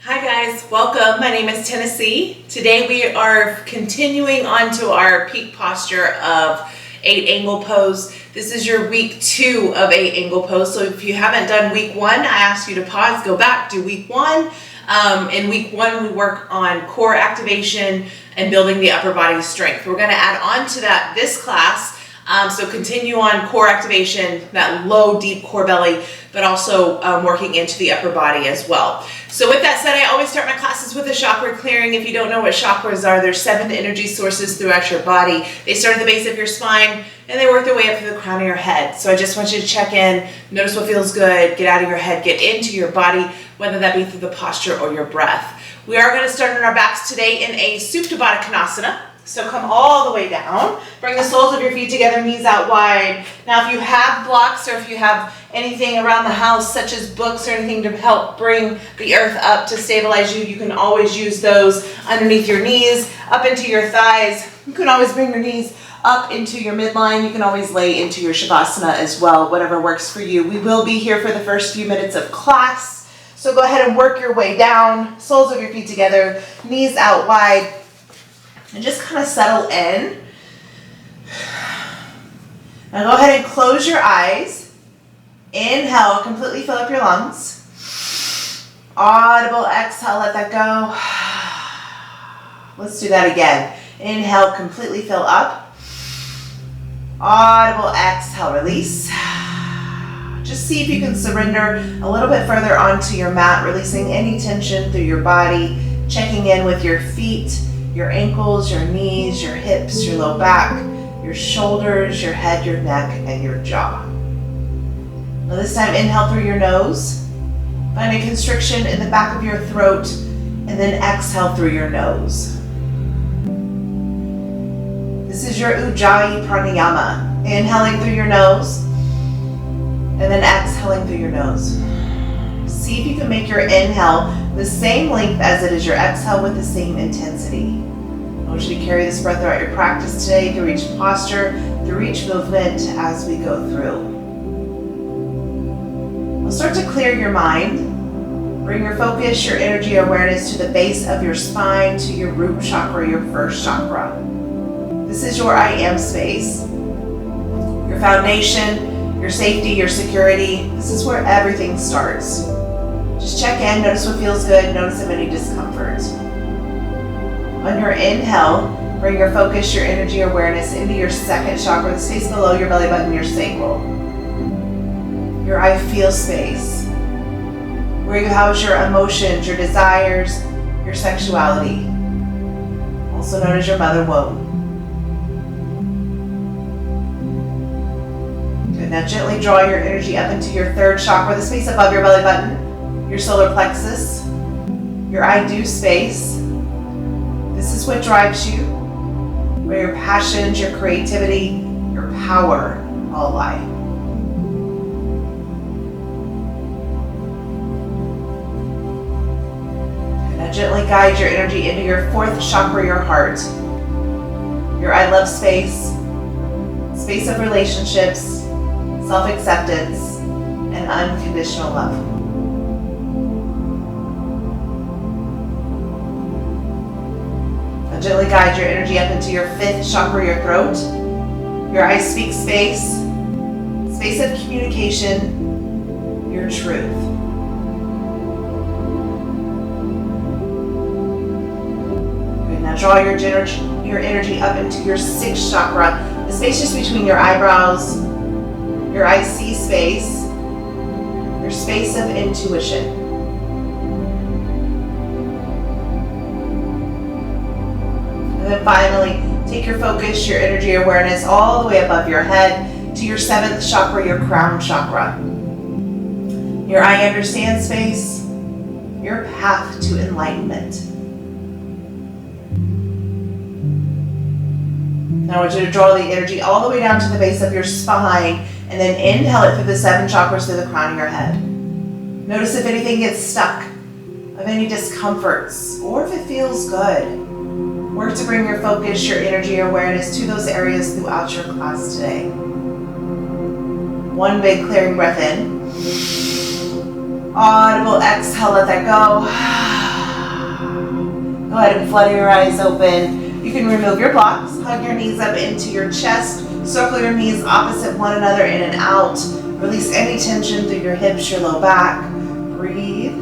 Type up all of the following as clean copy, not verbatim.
Hi guys, welcome. My name is Tennessee. Today we are continuing on to our peak posture of 8 angle pose. This is your week 2 of 8 angle pose. So if you haven't done week 1, I ask you to pause, go back, do week 1. In week 1, we work on core activation and building the upper body strength. We're going to add on to that this class. So continue on core activation, that low, deep core belly, but also working into the upper body as well. So with that said, I always start my classes with a chakra clearing. If you don't know what chakras are, there's 7 energy sources throughout your body. They start at the base of your spine and they work their way up to the crown of your head. So I just want you to check in, notice what feels good, get out of your head, get into your body, whether that be through the posture or your breath. We are going to start on our backs today in a Supta Baddha Konasana. So come all the way down, bring the soles of your feet together, knees out wide. Now if you have blocks or if you have anything around the house such as books or anything to help bring the earth up to stabilize you, you can always use those underneath your knees, up into your thighs. You can always bring your knees up into your midline. You can always lay into your Shavasana as well, whatever works for you. We will be here for the first few minutes of class. So go ahead and work your way down, soles of your feet together, knees out wide. And just kind of settle in. Now go ahead and close your eyes. Inhale, completely fill up your lungs. Audible exhale, let that go. Let's do that again. Inhale, completely fill up. Audible exhale, release. Just see if you can surrender a little bit further onto your mat, releasing any tension through your body, checking in with your feet, your ankles, your knees, your hips, your low back, your shoulders, your head, your neck, and your jaw. Now this time, inhale through your nose. Find a constriction in the back of your throat, and then exhale through your nose. This is your Ujjayi Pranayama. Inhaling through your nose, and then exhaling through your nose. See if you can make your inhale the same length as it is your exhale with the same intensity. I want you to carry this breath throughout your practice today, through each posture, through each movement as we go through. We'll start to clear your mind. Bring your focus, your energy, awareness to the base of your spine, to your root chakra, your first chakra. This is your I am space, your foundation, your safety, your security. This is where everything starts. Just check in, notice what feels good, notice if any discomfort. On your inhale, bring your focus, your energy, awareness into your second chakra, the space below your belly button, your sacral. Your I feel space, where you house your emotions, your desires, your sexuality, also known as your mother womb. Good, now gently draw your energy up into your third chakra, the space above your belly button, your solar plexus, your I do space. This is what drives you, where your passions, your creativity, your power all lie. And now gently guide your energy into your fourth chakra, your heart, your I love space, space of relationships, self-acceptance, and unconditional love. Gently guide your energy up into your fifth chakra, your throat, your I speak space, space of communication, your truth. Good, now draw your energy up into your sixth chakra, the space just between your eyebrows, your I see space, your space of intuition. And then finally, take your focus, your energy, awareness all the way above your head to your seventh chakra, your crown chakra. Your I understand space, your path to enlightenment. Now I want you to draw the energy all the way down to the base of your spine and then inhale it through the 7 chakras through the crown of your head. Notice if anything gets stuck, of any discomforts, or if it feels good. Work to bring your focus, your energy, awareness to those areas throughout your class today. One big clearing breath in. Audible exhale, let that go. Go ahead and flutter your eyes open. You can remove your blocks, hug your knees up into your chest, circle your knees opposite one another in and out. Release any tension through your hips, your low back. Breathe.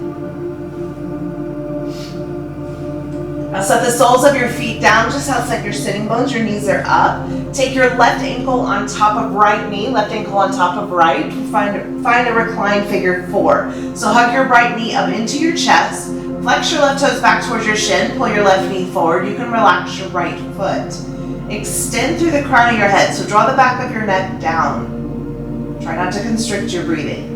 Now set the soles of your feet down just outside your sitting bones. Your knees are up. Take your left ankle on top of right knee, left ankle on top of right. Find a reclined figure 4. So hug your right knee up into your chest. Flex your left toes back towards your shin. Pull your left knee forward. You can relax your right foot. Extend through the crown of your head. So draw the back of your neck down. Try not to constrict your breathing.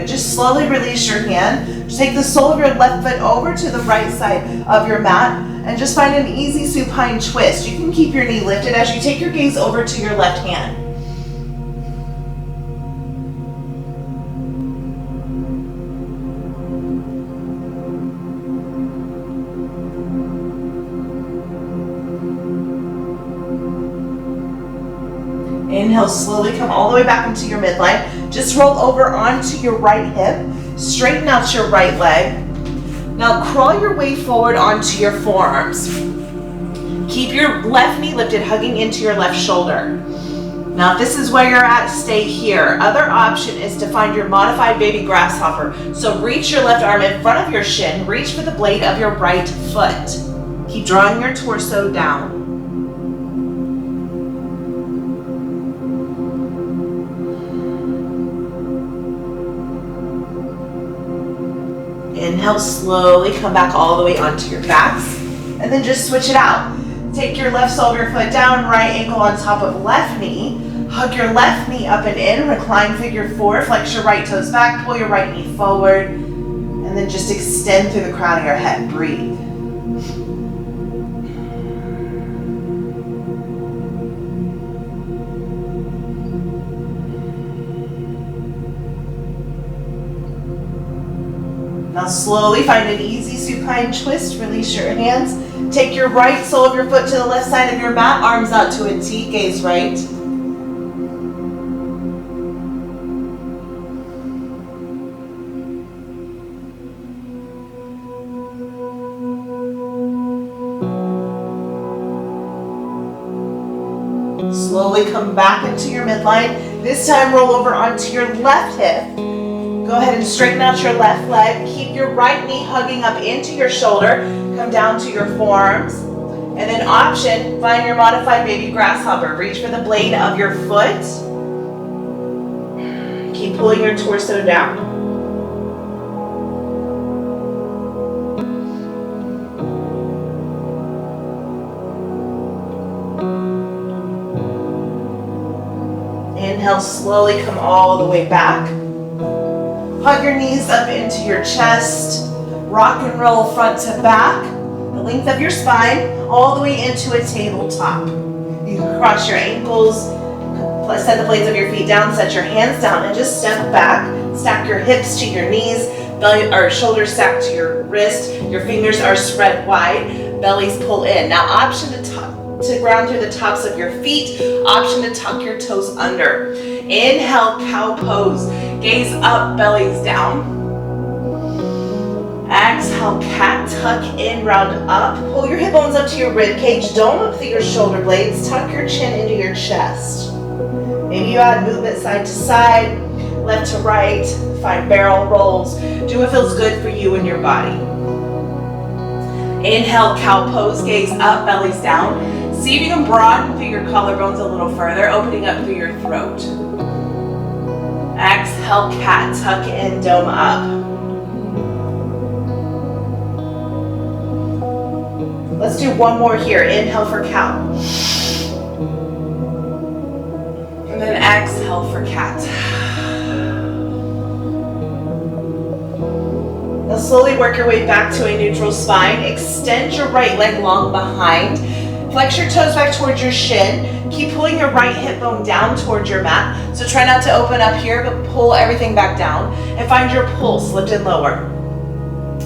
Just slowly release your hand. Just take the sole of your left foot over to the right side of your mat and just find an easy supine twist. You can keep your knee lifted as you take your gaze over to your left hand. Inhale, slowly come all the way back into your midline. Just roll over onto your right hip. Straighten out your right leg. Now crawl your way forward onto your forearms. Keep your left knee lifted, hugging into your left shoulder. Now if this is where you're at, stay here. Other option is to find your modified baby grasshopper. So reach your left arm in front of your shin. Reach for the blade of your right foot. Keep drawing your torso down. Inhale, slowly come back all the way onto your backs, and then just switch it out. Take your left sole of your foot down, right ankle on top of left knee. Hug your left knee up and in, recline figure 4, flex your right toes back, pull your right knee forward, and then just extend through the crown of your head. Breathe. Now slowly find an easy supine twist, release your hands. Take your right sole of your foot to the left side of your mat, arms out to a T, gaze right. Slowly come back into your midline. This time roll over onto your left hip. Go ahead and straighten out your left leg. Keep your right knee hugging up into your shoulder. Come down to your forearms. And then option, find your modified baby grasshopper. Reach for the blade of your foot. Keep pulling your torso down. Inhale, slowly come all the way back. Hug your knees up into your chest. Rock and roll front to back. The length of your spine all the way into a tabletop. You can cross your ankles, set the blades of your feet down, set your hands down, and just step back. Stack your hips to your knees, belly or shoulders stacked to your wrist. Your fingers are spread wide, bellies pull in. Now option to ground through the tops of your feet. Option to tuck your toes under. Inhale, cow pose. Gaze up, bellies down. Exhale, cat, tuck in, round up. Pull your hip bones up to your rib cage. Dome up through your shoulder blades. Tuck your chin into your chest. Maybe you add movement side to side, left to right. Find barrel rolls. Do what feels good for you and your body. Inhale, cow pose. Gaze up, bellies down. See if you can broaden through your collarbones a little further, opening up through your throat. Exhale, cat, tuck in, dome up. Let's do one more here. Inhale for cow. And then exhale for cat. Now slowly work your way back to a neutral spine. Extend your right leg long behind. Flex your toes back towards your shin. Keep pulling your right hip bone down towards your mat. So try not to open up here, but pull everything back down. And find your pulse, lift and lower.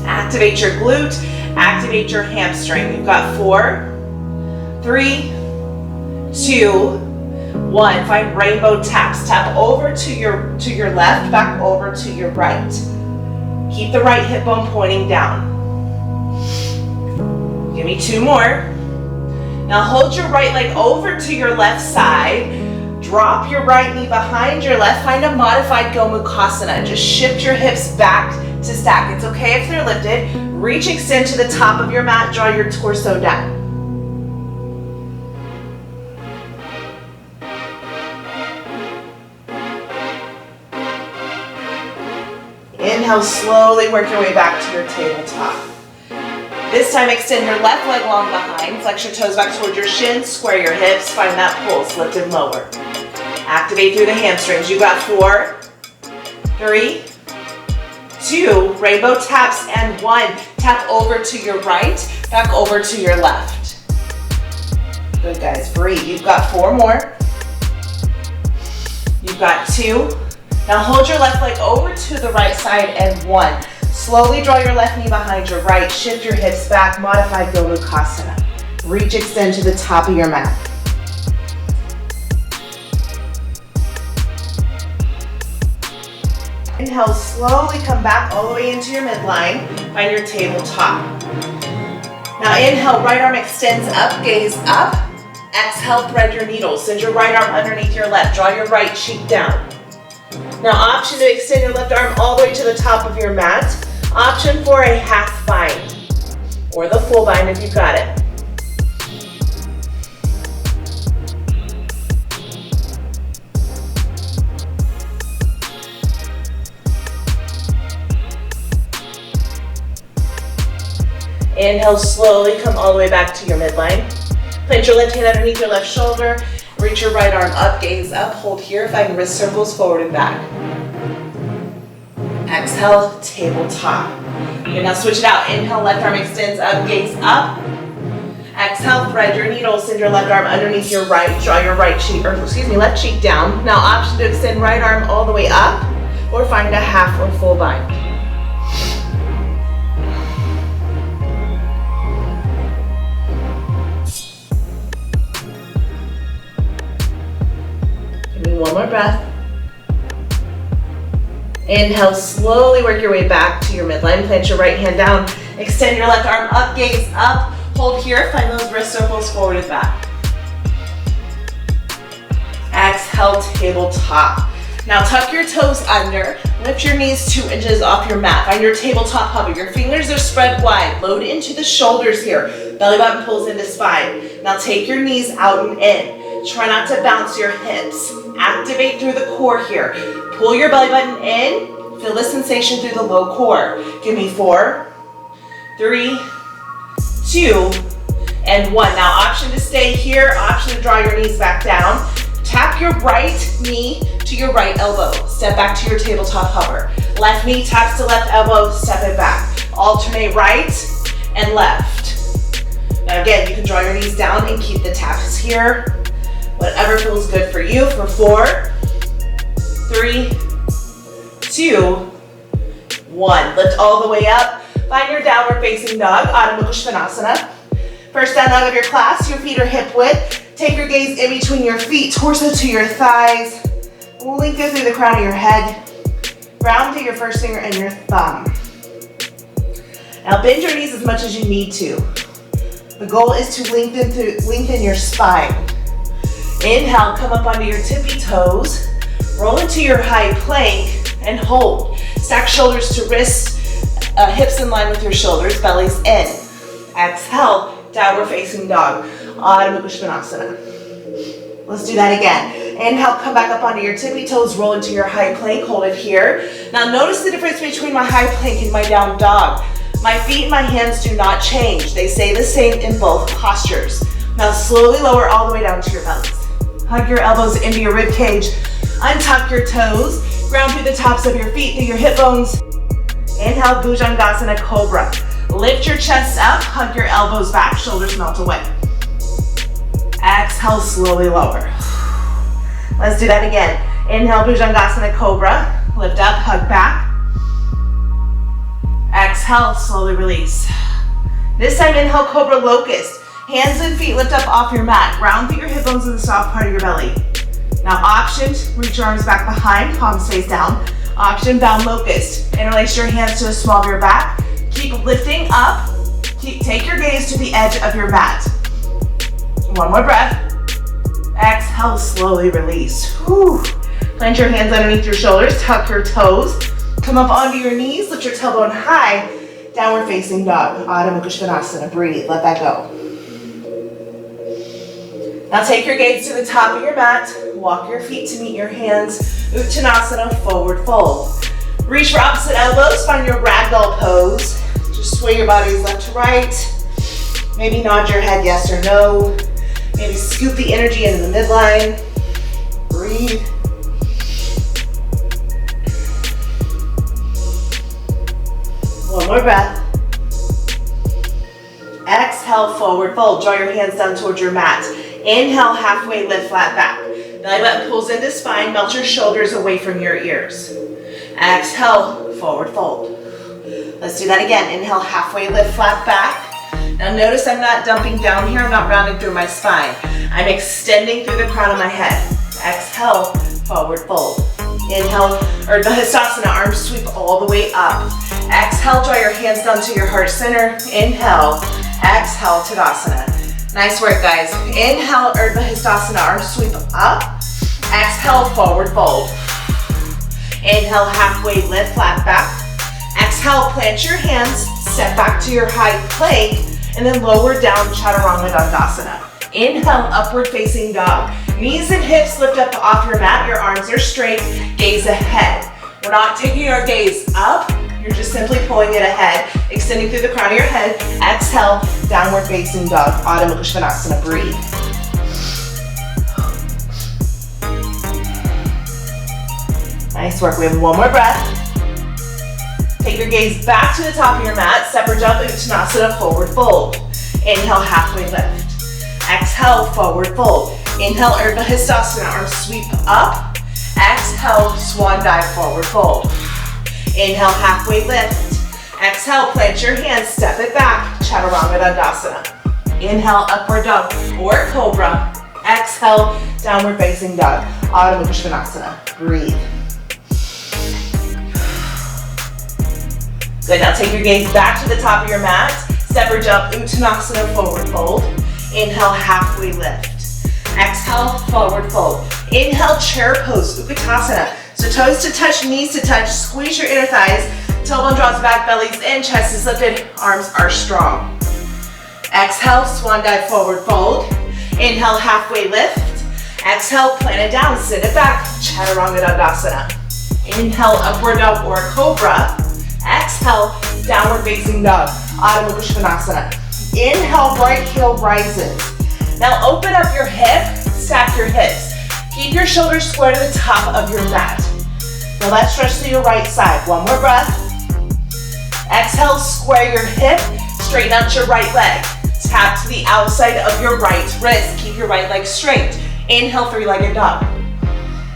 Activate your glute, activate your hamstring. You've got 4, 3, 2, 1. Find rainbow taps. Tap over to your left, back over to your right. Keep the right hip bone pointing down. Give me 2 more. Now hold your right leg over to your left side. Drop your right knee behind your left. Find a modified Gomukhasana. Just shift your hips back to stack. It's okay if they're lifted. Reach, extend to the top of your mat. Draw your torso down. Inhale, slowly work your way back to your tabletop. This time, extend your left leg long behind. Flex your toes back toward your shins. Square your hips. Find that pulse. Lift and lower. Activate through the hamstrings. You got 4, 3, 2, rainbow taps, and 1. Tap over to your right, back over to your left. Good, guys. Breathe. You've got 4 more. You've got 2. Now hold your left leg over to the right side and 1. Slowly draw your left knee behind your right. Shift your hips back. Modified Gomukhasana. Reach, extend to the top of your mat. Inhale, slowly come back all the way into your midline. Find your tabletop. Now inhale, right arm extends up, gaze up. Exhale, thread your needle. Send your right arm underneath your left. Draw your right cheek down. Now option to extend your left arm all the way to the top of your mat. Option for a half bind or the full bind if you've got it. Inhale, slowly come all the way back to your midline. Plant your left hand underneath your left shoulder. Reach your right arm up, gaze up. Hold here, find wrist circles forward and back. Exhale, tabletop. Okay, now switch it out. Inhale, left arm extends up, gaze up. Exhale, thread your needle. Send your left arm underneath your right. Draw your left cheek down. Now option to extend right arm all the way up or find a half or full bind. One more breath. Inhale, slowly work your way back to your midline. Plant your right hand down. Extend your left arm up, gaze up. Hold here, find those wrist circles forward and back. Exhale, tabletop. Now tuck your toes under. Lift your knees 2 inches off your mat. Find your tabletop hover. Your fingers are spread wide. Load into the shoulders here. Belly button pulls into spine. Now take your knees out and in. Try not to bounce your hips. Activate through the core here. Pull your belly button in. Feel the sensation through the low core. Give me 4, 3, 2, and 1. Now option to stay here. Option to draw your knees back down. Tap your right knee to your right elbow. Step back to your tabletop hover. Left knee taps to left elbow. Step it back. Alternate right and left. Now again, you can draw your knees down and keep the taps here. Whatever feels good for you for 4, 3, 2, 1. Lift all the way up. Find your downward facing dog, Adho Mukha Svanasana. First down dog of your class, your feet are hip width. Take your gaze in between your feet, torso to your thighs. Lengthen through the crown of your head. Round through your first finger and your thumb. Now bend your knees as much as you need to. The goal is to lengthen your spine. Inhale, come up onto your tippy toes. Roll into your high plank and hold. Stack shoulders to wrists, hips in line with your shoulders, bellies in. Exhale, downward facing dog, Adho Mukha Svanasana. Let's do that again. Inhale, come back up onto your tippy toes, roll into your high plank, hold it here. Now notice the difference between my high plank and my down dog. My feet and my hands do not change. They stay the same in both postures. Now slowly lower all the way down to your bellies. Hug your elbows into your rib cage. Untuck your toes. Ground through the tops of your feet, through your hip bones. Inhale, Bhujangasana Cobra. Lift your chest up, hug your elbows back, shoulders melt away. Exhale, slowly lower. Let's do that again. Inhale, Bhujangasana Cobra. Lift up, hug back. Exhale, slowly release. This time, inhale, Cobra Locust. Hands and feet lift up off your mat. Ground through your hip bones in the soft part of your belly. Now option, reach your arms back behind, palms face down. Option, bound locust. Interlace your hands to the small of your back. Keep lifting up. Take your gaze to the edge of your mat. One more breath. Exhale, slowly release. Whew. Plant your hands underneath your shoulders, tuck your toes. Come up onto your knees, lift your tailbone high. Downward facing dog, Adho Mukha Svanasana. Breathe, let that go. Now take your gaze to the top of your mat. Walk your feet to meet your hands. Uttanasana, forward fold. Reach for opposite elbows, find your ragdoll pose. Just sway your bodies left to right. Maybe nod your head yes or no. Maybe scoop the energy into the midline. Breathe. One more breath. Exhale, forward fold. Draw your hands down towards your mat. Inhale, halfway lift, flat back. Belly button pulls into spine. Melt your shoulders away from your ears. Exhale, forward fold. Let's do that again. Inhale, halfway lift, flat back. Now notice I'm not dumping down here. I'm not rounding through my spine. I'm extending through the crown of my head. Exhale, forward fold. Inhale, Urdhva Hastasana, arms sweep all the way up. Exhale, draw your hands down to your heart center. Inhale, exhale, Tadasana. Nice work, guys. Inhale, Urdhva Hastasana, arms sweep up. Exhale, forward fold. Inhale, halfway lift, flat back. Exhale, plant your hands, step back to your high plank, and then lower down, Chaturanga Dandasana. Inhale, upward facing dog. Knees and hips lift up off your mat. Your arms are straight, gaze ahead. We're not taking our gaze up. You're just simply pulling it ahead, extending through the crown of your head. Exhale, downward facing dog, Adho Mukha Svanasana. Breathe. Nice work. We have one more breath. Take your gaze back to the top of your mat. Separate jump, Uttanasana, forward fold. Inhale, halfway lift. Exhale, forward fold. Inhale, Urdhva Hastasana, arms sweep up. Exhale, swan dive, forward fold. Inhale, halfway lift. Exhale, plant your hands, step it back, Chaturanga Dandasana. Inhale, upward dog or cobra. Exhale, downward facing dog, Adho Mukha Svanasana. Breathe. Good, now take your gaze back to the top of your mat. Step or jump, Uttanasana, forward fold. Inhale, halfway lift. Exhale, forward fold. Inhale, chair pose, Utkatasana. So toes to touch, knees to touch, squeeze your inner thighs. Tailbone draws back, belly's in, chest is lifted, arms are strong. Exhale, swan dive, forward fold. Inhale, halfway lift. Exhale, plant it down, sit it back, Chaturanga Dandasana. Inhale, upward dog or cobra. Exhale, downward facing dog, Adho Mukha Svanasana. Inhale, right heel rises. Now open up your hip, stack your hips. Keep your shoulders square to the top of your mat. Now let's stretch to your right side. One more breath. Exhale, square your hip, straighten out your right leg. Tap to the outside of your right wrist. Keep your right leg straight. Inhale, three-legged dog.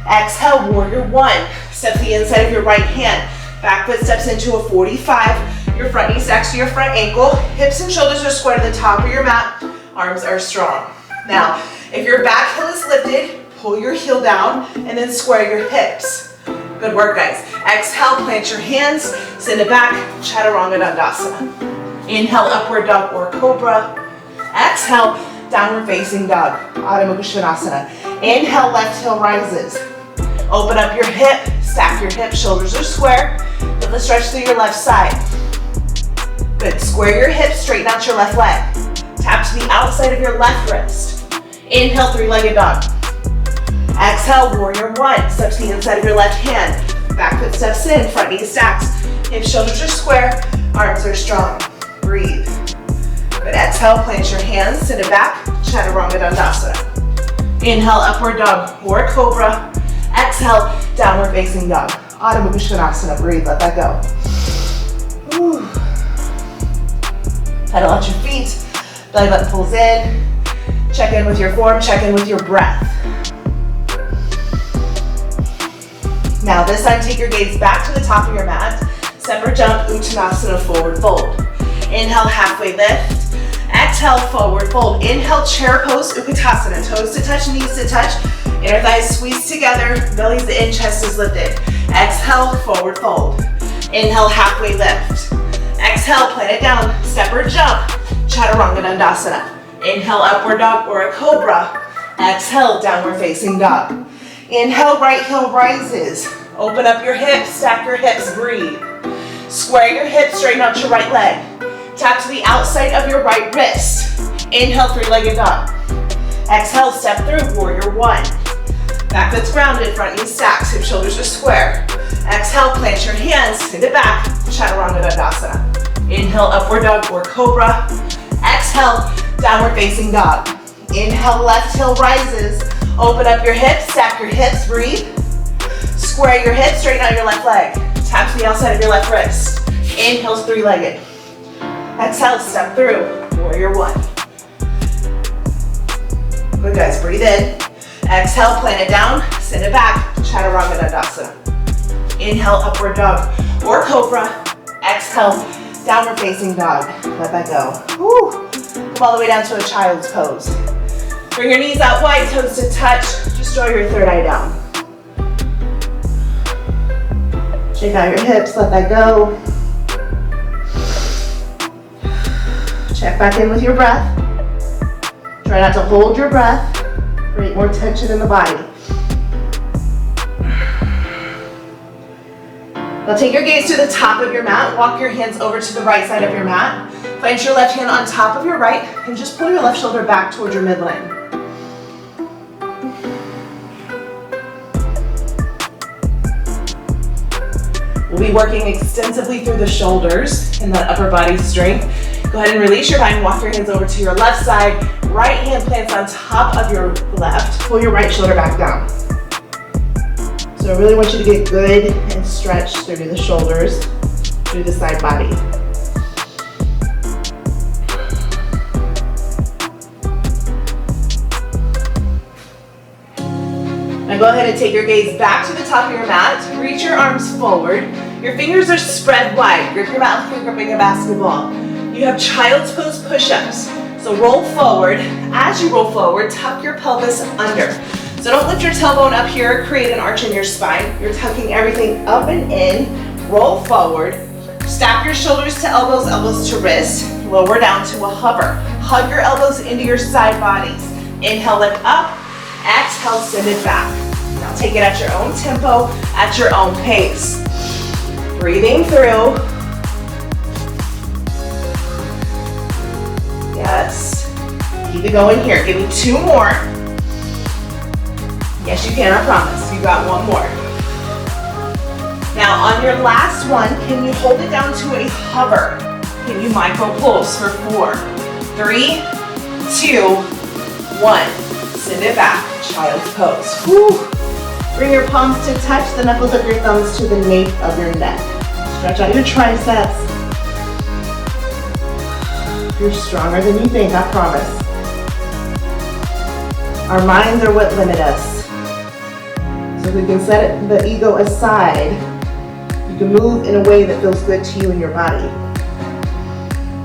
Exhale, warrior one. Step to the inside of your right hand. Back foot steps into a 45. Your front knee stacks to your front ankle. Hips and shoulders are square to the top of your mat. Arms are strong. Now, if your back heel is lifted, pull your heel down and then square your hips. Good work, guys. Exhale, plant your hands, send it back, Chaturanga Dandasana. Inhale, upward dog or cobra. Exhale, downward facing dog, Adho Mukha Svanasana. Inhale, left heel rises. Open up your hip, stack your hips, shoulders are square. Lift the stretch through your left side. Good, square your hips, straighten out your left leg. Tap to the outside of your left wrist. Inhale, three-legged dog. Exhale, warrior one. Step to the inside of your left hand. Back foot steps in, front knee stacks. Hips, shoulders are square, arms are strong. Breathe. Good, exhale, plant your hands, send it back, Chaturanga Dandasana. Inhale, upward dog or cobra. Exhale, downward facing dog, Adho Mukha Svanasana. Breathe, let that go. Whew. Pedal out your feet, belly button pulls in. Check in with your form, check in with your breath. Now this time, take your gaze back to the top of your mat. Step or jump, Uttanasana, forward fold. Inhale, halfway lift. Exhale, forward fold. Inhale, chair pose, Utkatasana. Toes to touch, knees to touch. Inner thighs squeeze together, belly's in, chest is lifted. Exhale, forward fold. Inhale, halfway lift. Exhale, plant it down, step or jump. Chaturanga Dandasana. Inhale, upward dog or a cobra. Exhale, downward facing dog. Inhale, right heel rises. Open up your hips, stack your hips, breathe. Square your hips, straighten out your right leg. Tap to the outside of your right wrist. Inhale, three-legged dog. Exhale, step through, warrior one. Back foot's grounded, front knee stacks, hip shoulders are square. Exhale, plant your hands, send it back, Chaturanga Dandasana. Inhale, upward dog or cobra. Exhale, downward facing dog. Inhale, left heel rises. Open up your hips, stack your hips, breathe. Square your hips, straighten out your left leg. Tap to the outside of your left wrist. Inhale, three-legged. Exhale, step through, warrior one. Good guys, breathe in. Exhale, plant it down, send it back, Chaturanga Dandasana. Inhale, upward dog or cobra. Exhale, downward facing dog. Let that go. Woo. Come all the way down to a child's pose. Bring your knees out wide, toes to touch. Just draw your third eye down. Shake out your hips, let that go. Check back in with your breath. Try not to hold your breath. Create more tension in the body. Now take your gaze to the top of your mat. Walk your hands over to the right side of your mat. Plant your left hand on top of your right and just pull your left shoulder back towards your midline. We'll be working extensively through the shoulders and that upper body strength. Go ahead and release your bind. Walk your hands over to your left side. Right hand plants on top of your left. Pull your right shoulder back down. So I really want you to get good and stretched through the shoulders, through the side body. Now go ahead and take your gaze back to the top of your mat. Reach your arms forward. Your fingers are spread wide. Grip your mat like you're gripping a basketball. You have child's pose push-ups. So roll forward. As you roll forward, tuck your pelvis under. So don't lift your tailbone up here, create an arch in your spine. You're tucking everything up and in. Roll forward. Stack your shoulders to elbows, elbows to wrist. Lower down to a hover. Hug your elbows into your side bodies. Inhale, lift up. Exhale, send it back. Now take it at your own tempo, at your own pace. Breathing through. Yes. Keep it going here. Give me two more. Yes, you can, I promise. You got one more. Now on your last one, can you hold it down to a hover? Can you micro pulse for 4, 3, 2, 1. Send it back, child's pose. Whew. Bring your palms to touch the knuckles of your thumbs to the nape of your neck. Stretch out your triceps. You're stronger than you think, I promise. Our minds are what limit us. So we can set the ego aside. You can move in a way that feels good to you and your body.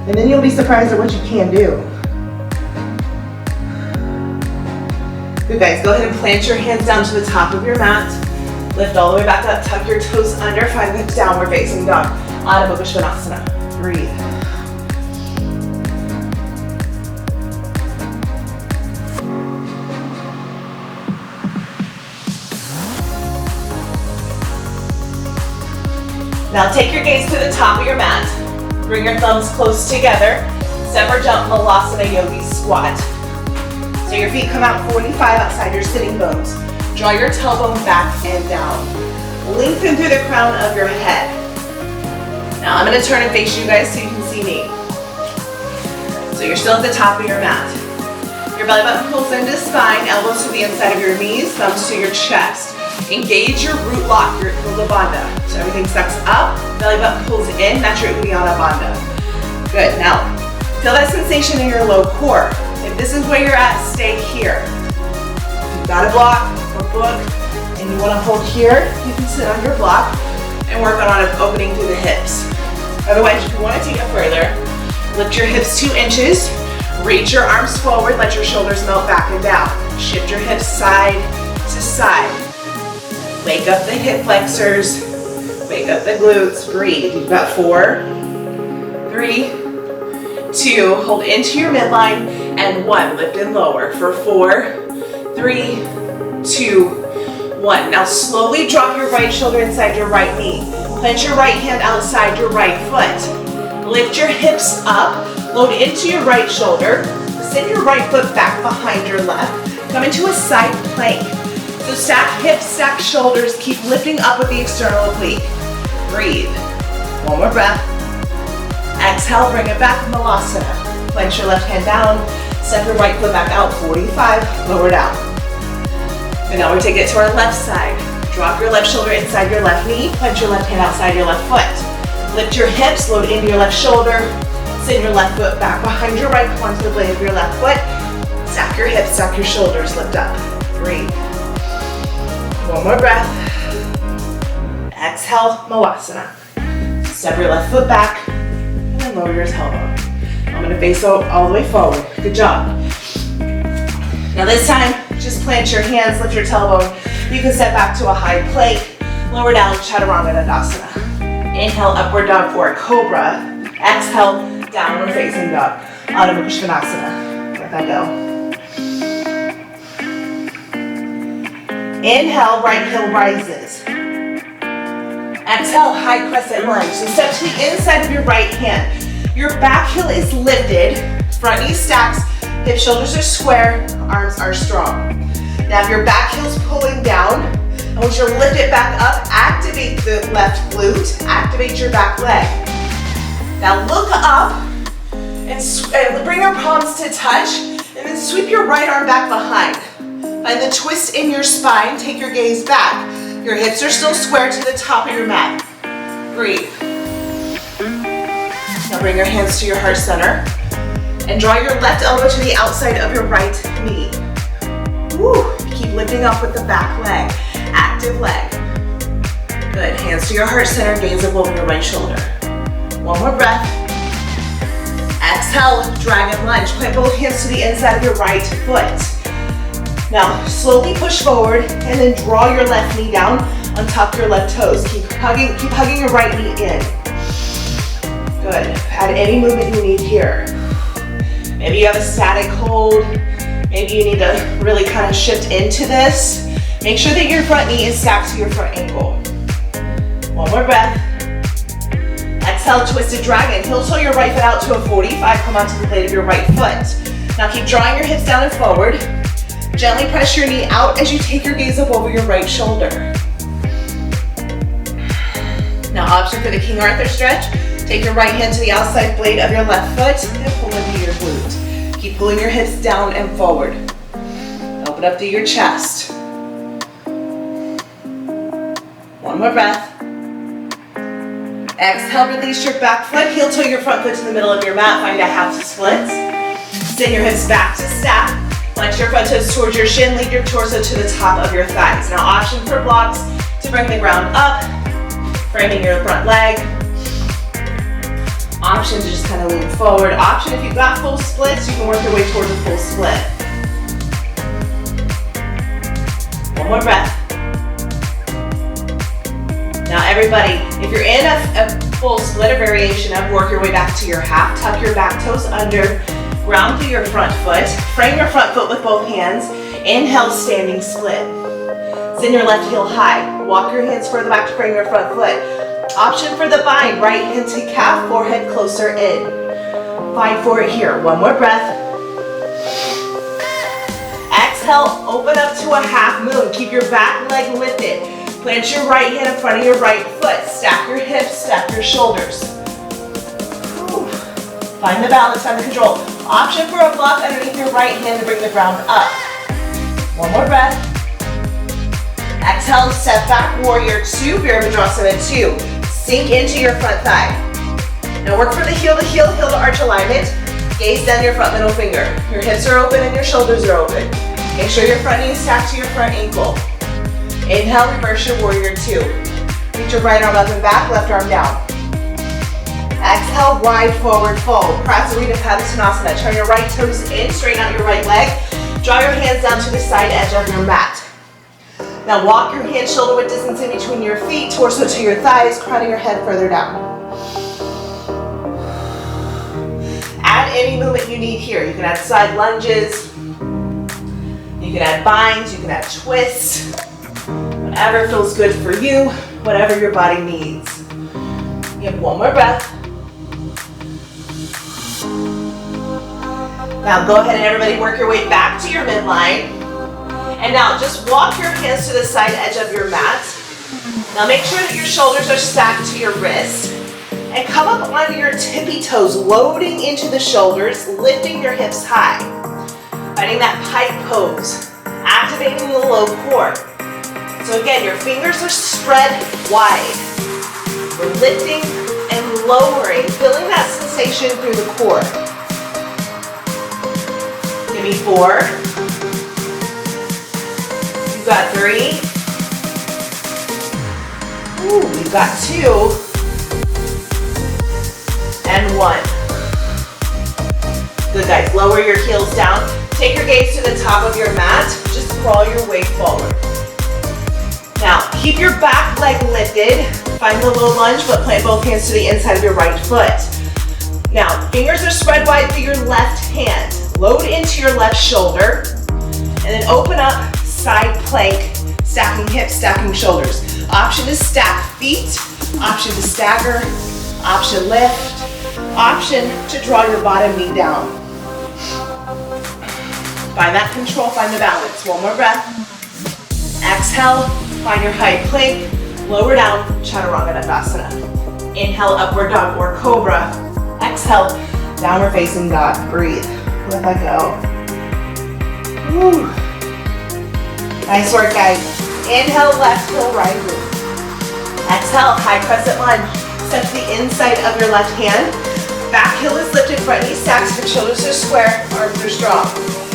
And then you'll be surprised at what you can do. Good guys, go ahead and plant your hands down to the top of your mat. Lift all the way back up, tuck your toes under, find the downward facing dog. Adho Mukha Svanasana. Breathe. Now take your gaze to the top of your mat. Bring your thumbs close together. Step or jump Malasana Yogi Squat. So your feet come out 45 outside your sitting bones. Draw your tailbone back and down. Lengthen through the crown of your head. Now I'm going to turn and face you guys so you can see me. So you're still at the top of your mat. Your belly button pulls into spine, elbows to the inside of your knees, thumbs to your chest. Engage your root lock, your Uddiyana Bandha. So everything sucks up, belly button pulls in, that's your Uddiyana Bandha. Good, now feel that sensation in your low core. If this is where you're at, stay here. If you've got a block or book and you want to hold here, you can sit on your block and work on opening through the hips. Otherwise, if you want to take it further, lift your hips 2 inches, reach your arms forward, let your shoulders melt back and down. Shift your hips side to side. Wake up the hip flexors. Wake up the glutes. Breathe. You've got 4, 3, 2. Hold into your midline. And 1. Lift and lower for 4, 3, 2, 1. Now slowly drop your right shoulder inside your right knee. Plant your right hand outside your right foot. Lift your hips up. Load into your right shoulder. Send your right foot back behind your left. Come into a side plank. So stack hips, stack shoulders. Keep lifting up with the external oblique. Breathe. One more breath. Exhale, bring it back, Malasana. Plant your left hand down. Step your right foot back out, 45. Lower down. And now we take it to our left side. Drop your left shoulder inside your left knee. Plant your left hand outside your left foot. Lift your hips, load into your left shoulder. Send your left foot back behind your right, come onto the blade of your left foot. Stack your hips, stack your shoulders, lift up. Breathe. One more breath. Exhale, Malasana. Step your left foot back and then lower your tailbone. I'm gonna face all the way forward. Good job. Now this time, just plant your hands, lift your tailbone. You can step back to a high plank, lower down, Chaturanga Dandasana. Inhale, upward dog forward cobra. Exhale, downward facing dog. Adho Mukha Svanasana. Let that go. Inhale, right heel rises. Exhale, high crescent lunge. So step to the inside of your right hand. Your back heel is lifted, front knee stacks, hip shoulders are square, arms are strong. Now if your back heel's pulling down, I want you to lift it back up, activate the left glute, activate your back leg. Now look up and bring your palms to touch, and then sweep your right arm back behind. Find the twist in your spine, take your gaze back. Your hips are still square to the top of your mat. Breathe. Now bring your hands to your heart center and draw your left elbow to the outside of your right knee. Woo. Keep lifting up with the back leg, active leg. Good, hands to your heart center, gaze up over your right shoulder. One more breath. Exhale, dragon lunge. Plant both hands to the inside of your right foot. Now, slowly push forward and then draw your left knee down on top of your left toes. Keep hugging your right knee in. Good. Add any movement you need here. Maybe you have a static hold. Maybe you need to really kind of shift into this. Make sure that your front knee is stacked to your front ankle. One more breath. Exhale, twisted dragon. Heel toe your right foot out to a 45. Come onto the blade of your right foot. Now keep drawing your hips down and forward. Gently press your knee out as you take your gaze up over your right shoulder. Now option for the King Arthur stretch. Take your right hand to the outside blade of your left foot and pull into your glute. Keep pulling your hips down and forward. Open up to your chest. One more breath. Exhale, release your back foot. Heel toe your front foot to the middle of your mat. Find a half split. Send your hips back to stack. Flex your front toes towards your shin. Lead your torso to the top of your thighs. Now option for blocks to bring the ground up. Framing your front leg. Option to just kind of lean forward. Option if you've got full splits, you can work your way towards a full split. One more breath. Now everybody, if you're in a full split or variation of, work your way back to your half. Tuck your back toes under. Ground through your front foot. Frame your front foot with both hands. Inhale, standing split. Send your left heel high. Walk your hands further back to frame your front foot. Option for the bind, right hand to calf, forehead closer in. Find for it here. One more breath. Exhale, open up to a half moon. Keep your back leg lifted. Plant your right hand in front of your right foot. Stack your hips, stack your shoulders. Whew. Find the balance, find the control. Option for a block underneath your right hand to bring the ground up. One more breath. Exhale, step back, warrior two, Virabhadrasana 2. Sink into your front thigh. Now work for the heel to heel, heel to arch alignment. Gaze down your front middle finger. Your hips are open and your shoulders are open. Make sure your front knee is stacked to your front ankle. Inhale, reverse your warrior two. Reach your right arm up and back, left arm down. Exhale, wide forward fold. Prasarita Padasana. Turn your right toes in, straighten out your right leg. Draw your hands down to the side edge of your mat. Now walk your hands shoulder width distance in between your feet, torso to your thighs, crown of your head further down. Add any movement you need here. You can add side lunges, you can add binds, you can add twists, whatever feels good for you, whatever your body needs. You have one more breath. Now go ahead and everybody work your way back to your midline. And now just walk your hands to the side edge of your mat. Now make sure that your shoulders are stacked to your wrist. And come up onto your tippy toes, loading into the shoulders, lifting your hips high. Finding that pike pose, activating the low core. So again, your fingers are spread wide. We're lifting and lowering, feeling that sensation through the core. Give me 4. You've got 3. Ooh, we've got 2. And 1. Good, guys. Lower your heels down. Take your gaze to the top of your mat. Just crawl your way forward. Now, keep your back leg lifted. Find the low lunge, but plant both hands to the inside of your right foot. Now, fingers are spread wide through your left hand. Load into your left shoulder. And then open up, side plank, stacking hips, stacking shoulders. Option to stack feet. Option to stagger. Option lift. Option to draw your bottom knee down. Find that control, find the balance. One more breath. Exhale, find your high plank. Lower down, Chaturanga Dandasana. Inhale, upward dog or cobra. Exhale, downward facing dog. Breathe. Let that go. Woo. Nice work, guys. Inhale, left heel, right glute. Exhale, high crescent lunge. Step to the inside of your left hand. Back heel is lifted, front knee stacks, hip shoulders are square, arms are strong.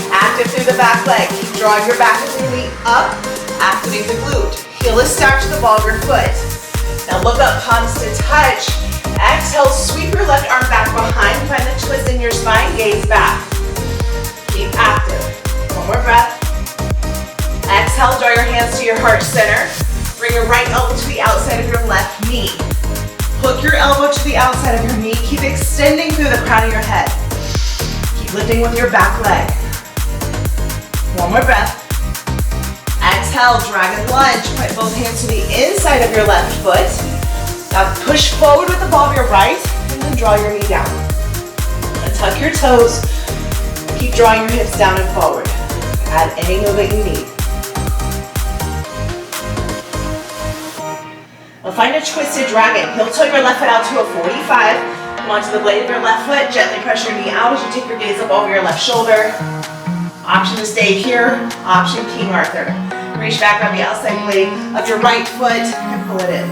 Active through the back leg. Keep drawing your back and your knee up. Activate the glute. Heel is stacked to the ball of your foot. Now look up, palms to touch. Exhale, sweep your left arm back behind. Find the twist in your spine, gaze back. Keep active. One more breath. Exhale, draw your hands to your heart center. Bring your right elbow to the outside of your left knee. Hook your elbow to the outside of your knee. Keep extending through the crown of your head. Keep lifting with your back leg. One more breath. Exhale, dragon lunge. Put both hands to the inside of your left foot. Now push forward with the ball of your right and then draw your knee down. And tuck your toes. Keep drawing your hips down and forward. Add any movement you need. Now find a twisted dragon. Heel toe your left foot out to a 45. Come onto the blade of your left foot. Gently press your knee out as you take your gaze up over your left shoulder. Option to stay here. Option King Arthur. Reach back on the outside blade of your right foot and pull it in.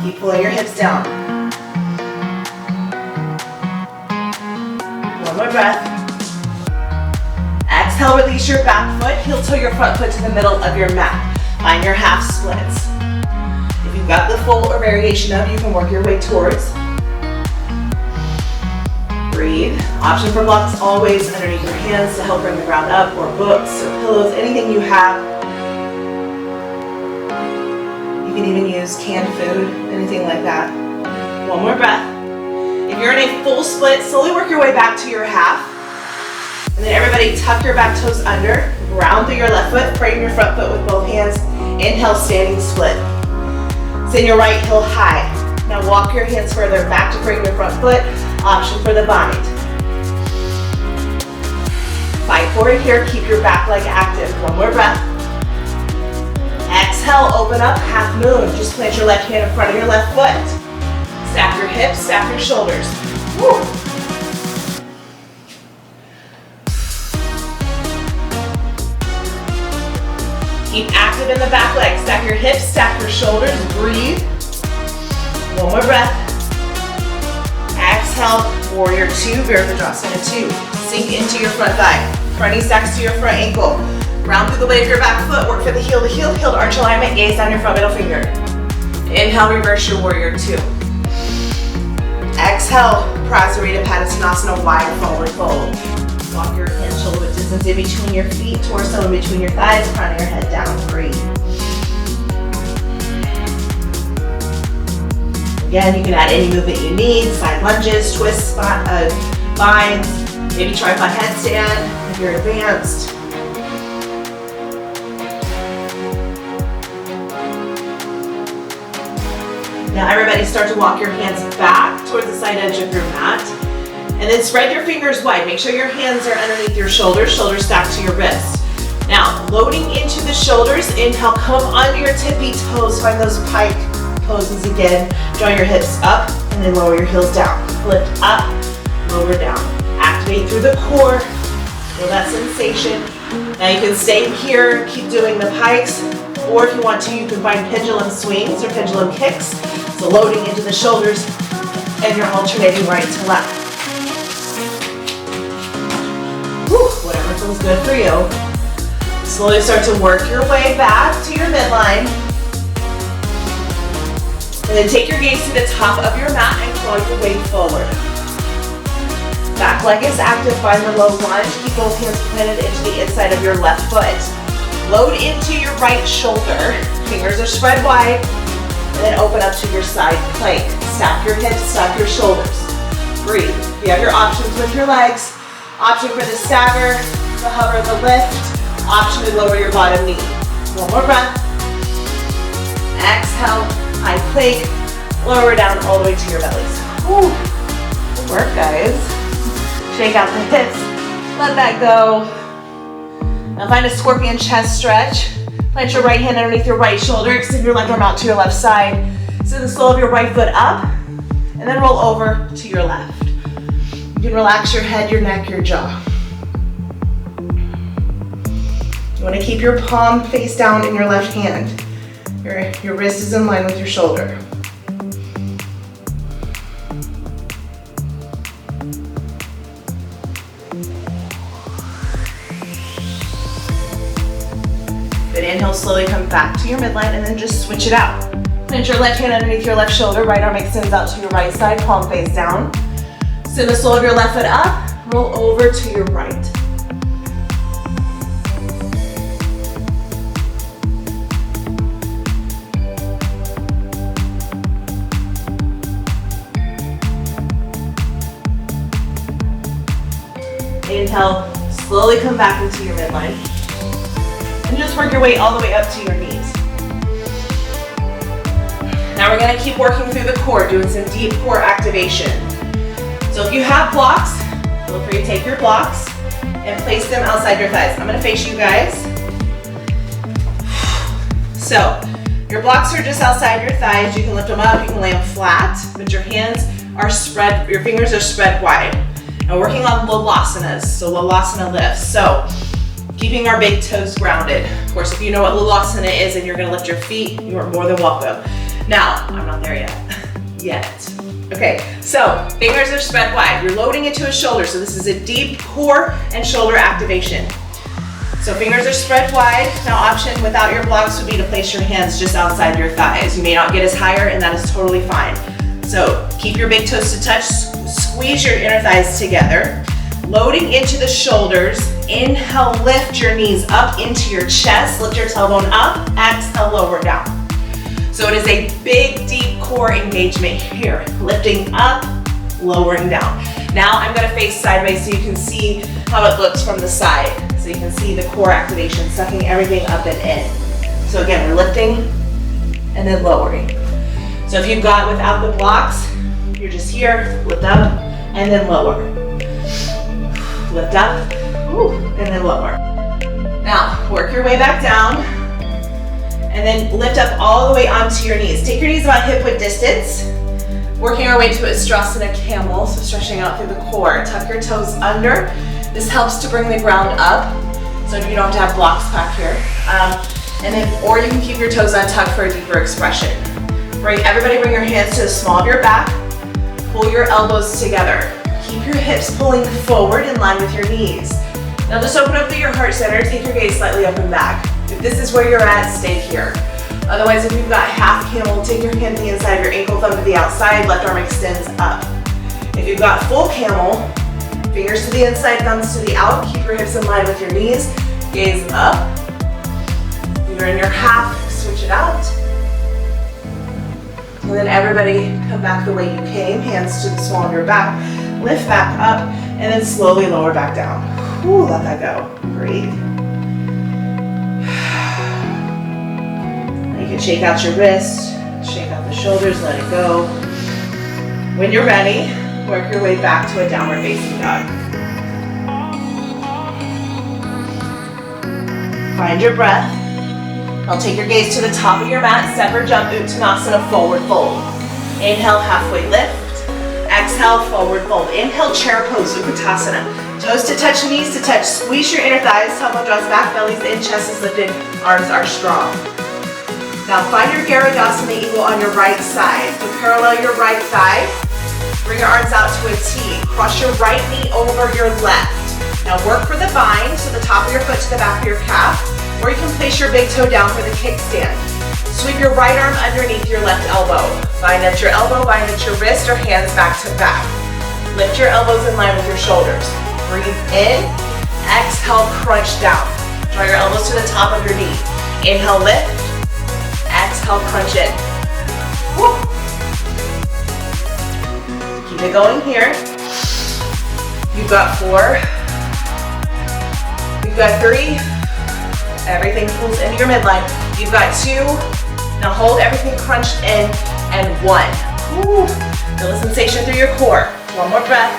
Keep pulling your hips down. One more breath. Exhale, release your back foot. Heel toe your front foot to the middle of your mat. Find your half splits. If you've got the full or variation of, you can work your way towards. Breathe. Option for blocks always underneath your hands to help bring the ground up, or books or pillows, anything you have. You can even use canned food, anything like that. One more breath. If you're in a full split, slowly work your way back to your half. And then everybody tuck your back toes under, ground through your left foot, frame your front foot with both hands. Inhale, standing split. Send your right heel high. Now walk your hands further back to frame your front foot. Option for the bind. Fight for it here. Keep your back leg active. One more breath. Exhale, open up, half moon. Just plant your left hand in front of your left foot. Stack your hips, stack your shoulders. Woo. Keep active in the back leg. Stack your hips, stack your shoulders. Breathe. One more breath. Exhale, warrior 2, Virabhadrasana 2. Sink into your front thigh. Front knee stacks to your front ankle. Round through the blade of your back foot. Work for the heel to heel. Heel to arch alignment. Gaze down your front middle finger. Inhale, reverse your warrior 2. Exhale, Prasarita Padasana, wide forward fold. Walk your hands shoulder width distance in between your feet, torso in between your thighs, crown of your head down. Breathe. Again, you can add any movement you need, side lunges, twists, binds, maybe tripod headstand if you're advanced. Now everybody start to walk your hands back towards the side edge of your mat. And then spread your fingers wide. Make sure your hands are underneath your shoulders, shoulders stacked to your wrist. Now, loading into the shoulders, inhale, come onto your tippy toes, find those pike poses again. Draw your hips up and then lower your heels down. Lift up, lower down. Activate through the core, feel that sensation. Now you can stay here, keep doing the pikes, or if you want to, you can find pendulum swings or pendulum kicks. So loading into the shoulders and you're alternating right to left. Whew, whatever feels good for you. Slowly start to work your way back to your midline. And then take your gaze to the top of your mat and claw your way forward. Back leg is active, find the low lunge. Keep both hands planted into the inside of your left foot. Load into your right shoulder. Fingers are spread wide. And then open up to your side plank. Stack your hips, stack your shoulders. Breathe. You have your options with your legs. Option for the stagger, the hover, the lift. Option to lower your bottom knee. One more breath. Exhale, high plank. Lower down all the way to your bellies. Whew. Good work, guys. Shake out the hips. Let that go. Now find a scorpion chest stretch. Plant your right hand underneath your right shoulder. Extend your left arm out to your left side. Send the sole of your right foot up. And then roll over to your left. You can relax your head, your neck, your jaw. You want to keep your palm face down in your left hand. Your wrist is in line with your shoulder. Good, inhale, slowly come back to your midline and then just switch it out. Plant your left hand underneath your left shoulder, right arm extends out to your right side, palm face down. Send the sole of your left foot up, roll over to your right. Inhale, slowly come back into your midline. And just work your way all the way up to your knees. Now we're going to keep working through the core, doing some deep core activation. So if you have blocks, feel free to take your blocks and place them outside your thighs. I'm going to face you guys. So your blocks are just outside your thighs. You can lift them up, you can lay them flat, but your hands are spread, your fingers are spread wide. And we're working on Lulasanas, so Lulasana lifts. So keeping our big toes grounded. Of course, if you know what Lulasana is and you're going to lift your feet, you are more than welcome. Now, I'm not there yet. Okay, so fingers are spread wide. You're loading into a shoulder, so this is a deep core and shoulder activation. So fingers are spread wide. Now option without your blocks would be to place your hands just outside your thighs. You may not get as higher, and that is totally fine. So keep your big toes to touch, squeeze your inner thighs together. Loading into the shoulders, inhale, lift your knees up into your chest, lift your tailbone up, exhale, lower down. So it is a big, deep core engagement here. Lifting up, lowering down. Now I'm gonna face sideways so you can see how it looks from the side. So you can see the core activation, sucking everything up and in. So again, we're lifting and then lowering. So if you've got without the blocks, you're just here, lift up and then lower. Lift up, and then lower. Now, work your way back down. And then lift up all the way onto your knees. Take your knees about hip width distance. Working our way to a Ustrasana camel, so stretching out through the core. Tuck your toes under. This helps to bring the ground up, so you don't have to have blocks back here. Or you can keep your toes untucked for a deeper expression. Everybody bring your hands to the small of your back. Pull your elbows together. Keep your hips pulling forward in line with your knees. Now just open up through your heart center. Take your gaze slightly up and back. If this is where you're at, stay here. Otherwise, if you've got half camel, take your hand to the inside of your ankle, thumb to the outside, left arm extends up. If you've got full camel, fingers to the inside, thumbs to the out, keep your hips in line with your knees, gaze up. You're in your half, switch it out. And then everybody come back the way you came, hands to the small of your back, lift back up, and then slowly lower back down. Whew, let that go. Breathe. Now you can shake out your wrist, shake out the shoulders, let it go. When you're ready, work your way back to a downward facing dog. Find your breath. Now take your gaze to the top of your mat, step or jump, Uttanasana, forward fold. Inhale, halfway lift. Exhale, forward fold. Inhale, chair pose, Uttanasana. Toes to touch, knees to touch. Squeeze your inner thighs, tumble draws back, belly's in, chest is lifted, arms are strong. Now find your Garudasana Eagle on your right side. So parallel your right thigh. Bring your arms out to a T. Cross your right knee over your left. Now work for the bind, so the top of your foot to the back of your calf, or you can place your big toe down for the kickstand. Sweep your right arm underneath your left elbow. Bind at your elbow, bind at your wrist, or hands back to back. Lift your elbows in line with your shoulders. Breathe in, exhale, crunch down. Draw your elbows to the top of your knee. Inhale, lift, exhale, crunch in. Woo. Keep it going here. You've got 4. You've got 3. Everything pulls into your midline. You've got 2. Now hold everything crunched in, and 1. Woo. Feel the sensation through your core. 1 more breath.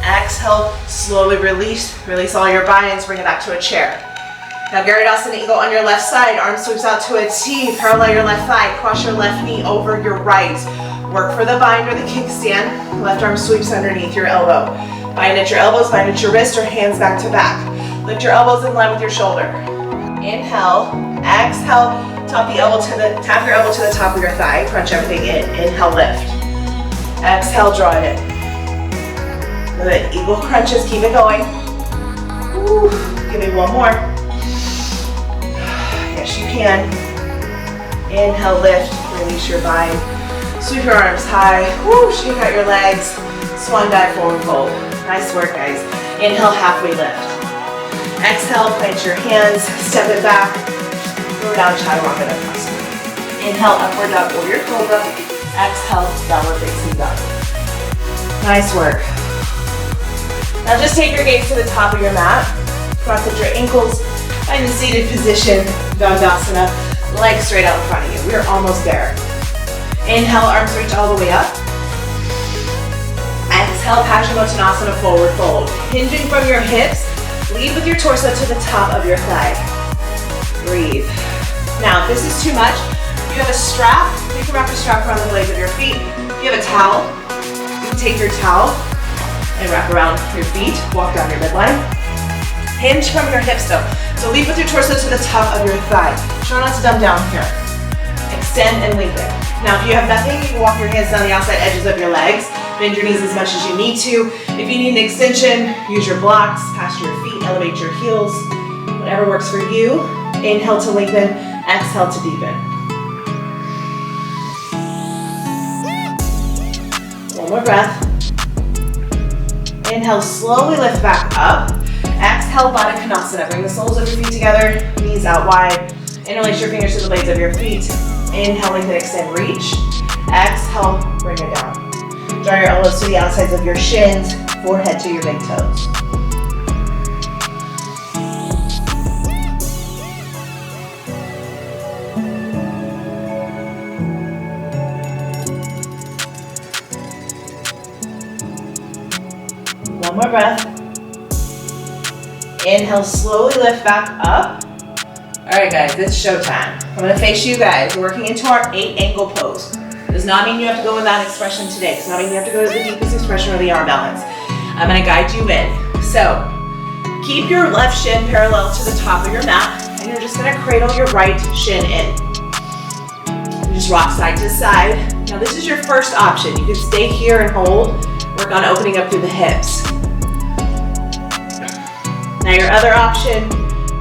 Exhale, slowly release. Release all your binds, bring it back to a chair. Now Garudasana Eagle on your left side, arm sweeps out to a T, parallel your left thigh, cross your left knee over your right. Work for the bind or the kickstand. Left arm sweeps underneath your elbow. Bind at your elbows, bind at your wrist, or hands back to back. Lift your elbows in line with your shoulder. Inhale, exhale, tap your elbow to the top of your thigh, crunch everything in. Inhale, lift. Exhale, draw it in. Good, eagle crunches, keep it going. Woo. Give me 1 more. Yes, you can. Inhale, lift, release your bind. Sweep your arms high. Woo. Shake out your legs. Swan dive, forward fold. Nice work, guys. Inhale, halfway lift. Exhale, plant your hands, step it back, go down, Chaturanga. Inhale, upward dog, warrior cobra. Exhale, downward facing dog. Nice work. Now just take your gaze to the top of your mat, cross at your ankles, find the seated position, Dandasana, legs straight out in front of you. We're almost there. Inhale, arms reach all the way up. Exhale, Paschimottanasana, forward fold. Hinging from your hips, lead with your torso to the top of your thigh. Breathe. Now, if this is too much, if you have a strap, you can wrap your strap around the blades of your feet. If you have a towel, you can take your towel and wrap around your feet, walk down your midline. Hinge from your hips though. So lead with your torso to the top of your thigh. Try not to dumb down here. Extend and lengthen. Now, if you have nothing, you can walk your hands down the outside edges of your legs. Bend your knees as much as you need to. If you need an extension, use your blocks, past your feet, elevate your heels. Whatever works for you. Inhale to lengthen, exhale to deepen. 1 more breath. Inhale, slowly lift back up. Exhale, Baddha Konasana. Bring the soles of your feet together, knees out wide. Interlace your fingers to the blades of your feet. Inhale, lengthen, extend, reach. Exhale, bring it down. Draw your elbows to the outsides of your shins, forehead to your big toes. One more breath. Inhale, slowly lift back up. All right, guys, it's showtime. I'm gonna face you guys. We're working into our 8 angle pose. Does not mean you have to go with that expression today. Does not mean you have to go to the deepest expression or the arm balance. I'm gonna guide you in. So, keep your left shin parallel to the top of your mat, and you're just gonna cradle your right shin in. You just rock side to side. Now this is your first option. You can stay here and hold. Work on opening up through the hips. Now your other option,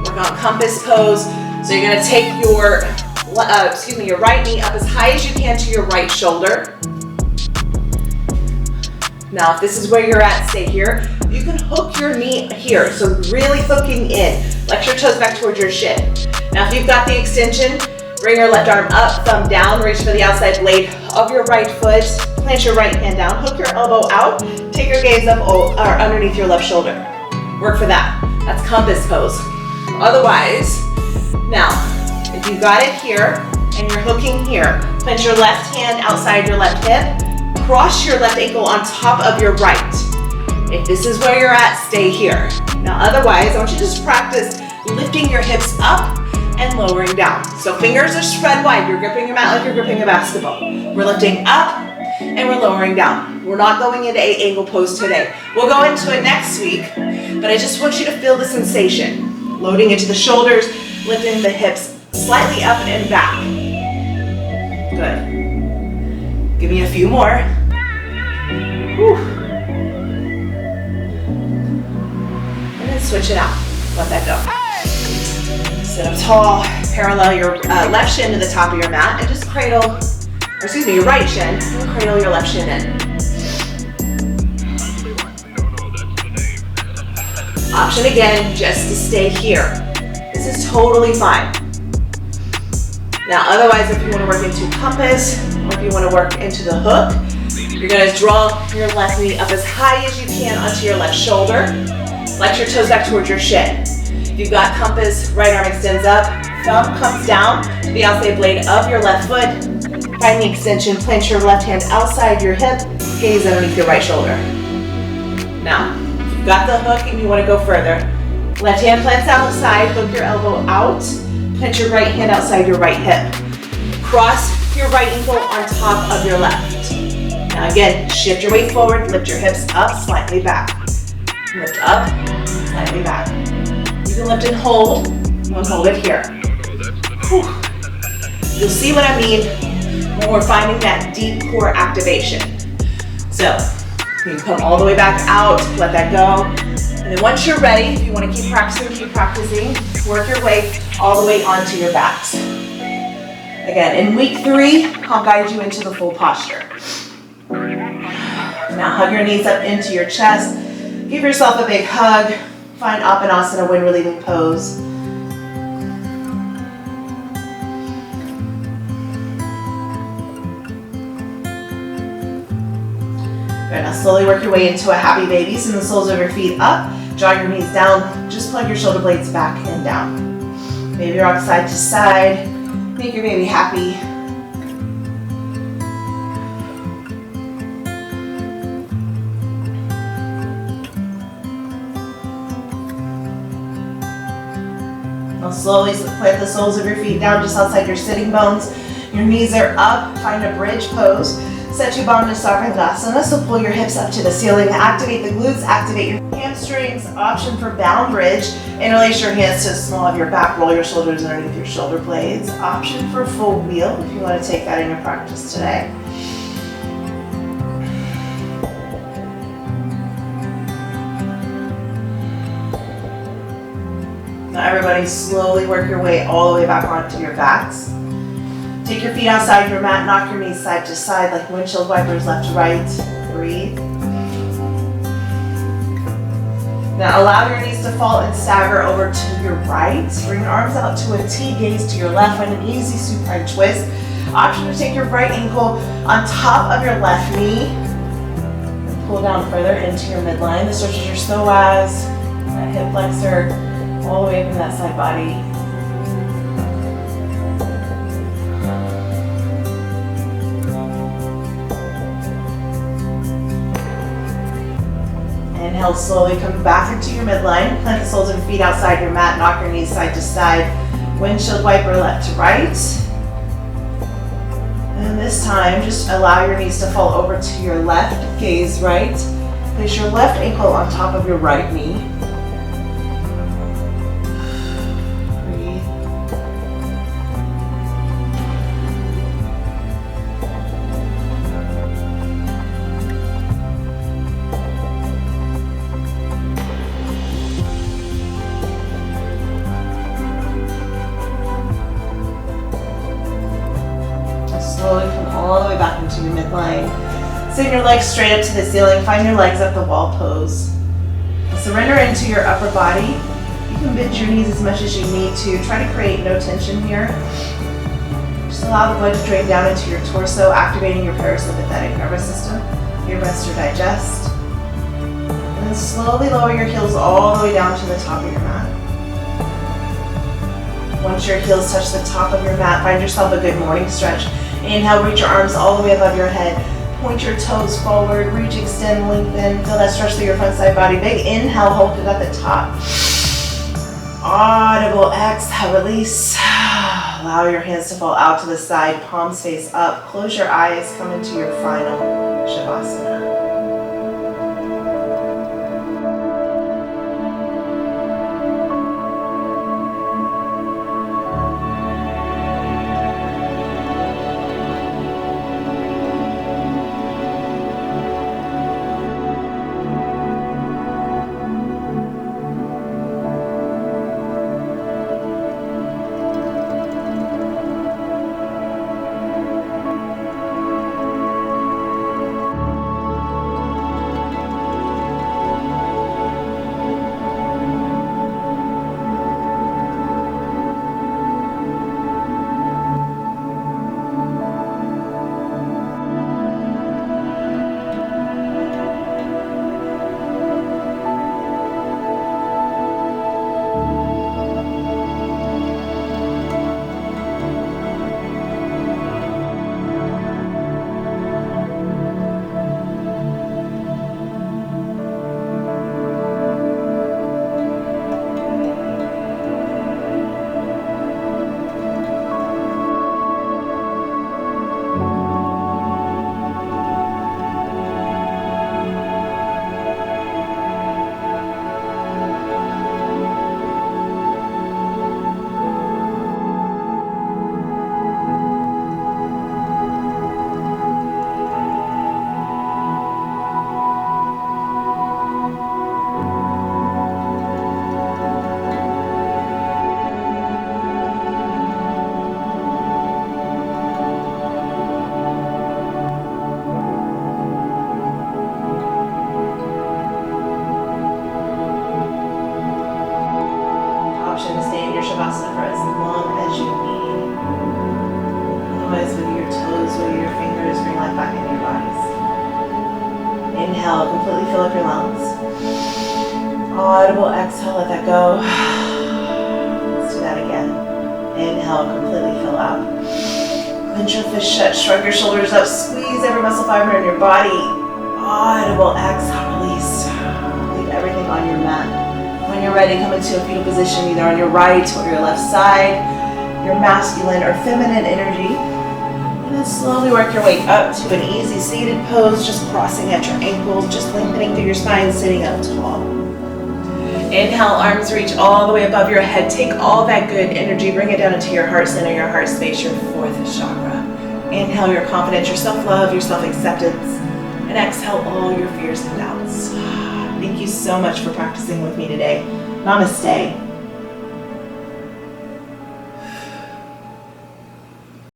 work on compass pose. So you're gonna take your your right knee up as high as you can to your right shoulder. Now, if this is where you're at, stay here. You can hook your knee here, so really hooking in. Flex your toes back towards your shin. Now, if you've got the extension, Bring your left arm up, thumb down, reach for the outside blade of your right foot. Plant your right hand down, hook your elbow out, take your gaze up or underneath your left shoulder. Work for that. That's compass pose. Otherwise, now, if you got it here and you're hooking here, plant your left hand outside your left hip, cross your left ankle on top of your right. If this is where you're at, stay here. Now, otherwise, I want you to just practice lifting your hips up and lowering down. So fingers are spread wide. You're gripping your mat like you're gripping a basketball. We're lifting up and we're lowering down. We're not going into 8 angle pose today. We'll go into it next week, but I just want you to feel the sensation. Loading into the shoulders, lifting the hips slightly up and back. Good. Give me a few more. Whew. And then switch it out. Let that go. Sit up tall, parallel your left shin to the top of your mat, and just cradle, or excuse me, your right shin, and cradle your left shin in. Option again, just to stay here. This is totally fine. Now, otherwise, if you want to work into compass, or if you want to work into the hook, you're going to draw your left knee up as high as you can onto your left shoulder. Flex your toes back towards your shin. If you've got compass, right arm extends up, thumb comes down to the outside blade of your left foot. Find the extension, plant your left hand outside your hip, gaze underneath your right shoulder. Now, if you've got the hook and you want to go further, left hand plants outside, hook your elbow out, plant your right hand outside your right hip. Cross your right ankle on top of your left. Now again, shift your weight forward, lift your hips up, slightly back. Lift up, slightly back. You can lift and hold it here. Whew. You'll see what I mean when we're finding that deep core activation. So, you can come all the way back out, let that go. And then once you're ready, if you want to keep practicing, work your way all the way onto your backs. Again, in week 3, I'll guide you into the full posture. Now hug your knees up into your chest. Give yourself a big hug. Find Appanasana, wind relieving pose. Good, now slowly work your way into a happy baby. Send the soles of your feet up. Draw your knees down. Just plug your shoulder blades back and down. Baby rock side to side. Make your baby happy. Now slowly plant the soles of your feet down just outside your sitting bones. Your knees are up. Find a bridge pose. Setubandha Sarvangasana, so pull your hips up to the ceiling. Activate the glutes, activate your hamstrings. Option for bound bridge. Interlace your hands to the small of your back. Roll your shoulders underneath your shoulder blades. Option for full wheel if you want to take that in your practice today. Now everybody slowly work your way all the way back onto your backs. Take your feet outside your mat, knock your knees side to side like windshield wipers, left to right. Breathe. Now allow your knees to fall and stagger over to your right. Bring your arms out to a T, gaze to your left. Find an easy supine twist. Option to take your right ankle on top of your left knee. And pull down further into your midline. This stretches your psoas, that hip flexor, all the way from that side body. Inhale, slowly come back into your midline. Plant the soles of your feet outside your mat. Knock your knees side to side. Windshield wiper left to right. And this time, just allow your knees to fall over to your left. Gaze right. Place your left ankle on top of your right knee. Slowly come all the way back into your midline. Send your legs straight up to the ceiling. Find your legs up the wall pose. Surrender into your upper body. You can bend your knees as much as you need to. Try to create no tension here. Just allow the blood to drain down into your torso, activating your parasympathetic nervous system, your rest or digest. And then slowly lower your heels all the way down to the top of your mat. Once your heels touch the top of your mat, find yourself a good morning stretch. Inhale, reach your arms all the way above your head. Point your toes forward, reach, extend, lengthen. Feel that stretch through your front side body. Big inhale, hold it at the top. Audible exhale, release. Allow your hands to fall out to the side, palms face up. Close your eyes, come into your final Shavasana. To stay in your Shavasana for as long as you need. Otherwise, with your toes, with your fingers, bring life back into your bodies. Inhale, completely fill up your lungs. Audible exhale, let that go. Let's do that again. Inhale, completely fill out. Clench your fist shut, shrug your shoulders up, squeeze every muscle fiber in your body. Audible exhale, release. Leave everything on your mat. When you're ready, come into a fetal position, either on your right or your left side, your masculine or feminine energy. And then slowly work your way up to an easy seated pose, just crossing at your ankles, just lengthening through your spine, sitting up tall. Inhale, arms reach all the way above your head. Take all that good energy, bring it down into your heart center, your heart space, your fourth chakra. Inhale your confidence, your self-love, your self-acceptance, and exhale all your fears and doubts. Thank you so much for practicing with me today. Namaste.